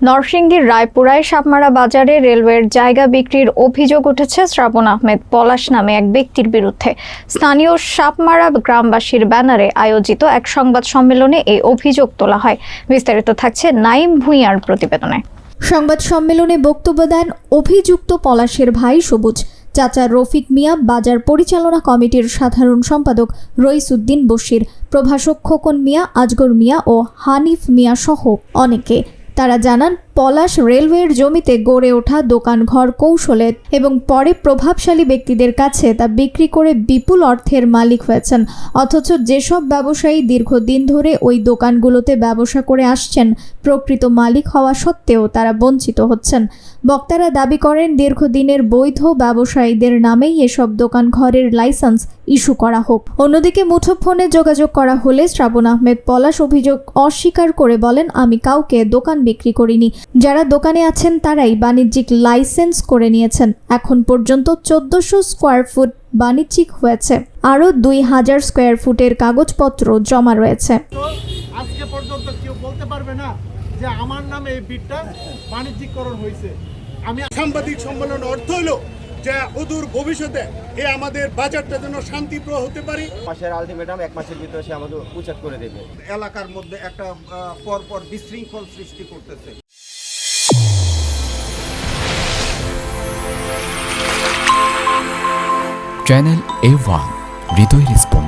নরসিংদীর রায়পুরায় সাপমারা বাজারে রেলওয়ের জায়গা বিক্রির অভিযোগ উঠেছে শ্রাবণ আহমেদ পলাশ নামে এক ব্যক্তির বিরুদ্ধে। স্থানীয় সাপমারা গ্রামবাসীর ব্যানারে আয়োজিত এক সংবাদ সম্মেলনে এই অভিযোগ তোলা হয়। বিস্তারিত থাকছে নাইম ভূঁইয়ার প্রতিবেদনে। সংবাদ সম্মেলনে বক্তব্য দেন অভিযুক্ত পলাশের ভাই সবুজ, চাচা রফিক মিয়া, বাজার পরিচালনা কমিটির সাধারণ সম্পাদক রইসউদ্দিন বশির, প্রভাষক খোকন মিয়া, আজগর মিয়া ও হানিফ মিয়া সহ অনেকে। তারা জানান, পলাশ রেলওয়ের জমিতে গড়ে ওঠা দোকানঘর কৌশলে এবং পরে প্রভাবশালী ব্যক্তিদের কাছে তা বিক্রি করে বিপুল অর্থের মালিক হয়েছেন। অথচ যেসব ব্যবসায়ী দীর্ঘদিন ধরে ওই দোকানগুলোতে ব্যবসা করে আসছেন, প্রকৃত মালিক হওয়া সত্ত্বেও তারা বঞ্চিত হচ্ছেন। বক্তারা দাবি করেন, দীর্ঘদিনের বৈধ ব্যবসায়ীদের নামেই এসব দোকানঘরের লাইসেন্স ইস্যু করা হোক। অন্যদিকে মুঠোফোনে যোগাযোগ করা হলে শ্রাবণ আহমেদ পলাশ অভিযোগ অস্বীকার করে বলেন, আমি কাউকে দোকান বিক্রি করিনি। যারা দোকানে আছেন তারাই বাণিজ্যিক লাইসেন্স করে নিয়েছেন। এখন পর্যন্ত 1400 স্কোয়ার ফুট বাণিজ্যিক হয়েছে, আরও 2000 স্কোয়ার ফুটের কাগজপত্র জমা রয়েছে। আজকে পর্যন্ত কেউ বলতে পারবে না যে আমার নামে এই বিটটা বাণিজ্যিকরণ হয়েছে। আমি সাংবাদিক সম্মেলন অর্থ হলো যে অদূর ভবিষ্যতে আমাদের বাজারটা যেন শান্তিপ্রিয় হতে পারে। মাসের আলটিমেটাম 1 মাসের ভিতরে সে আমাদের উচ্ছেদ করে দেবে। এলাকার মধ্যে একটা পরপর বিশৃঙ্খল সৃষ্টি করতেছে। চ্যানেল A1 হৃদয় রেসপন্স।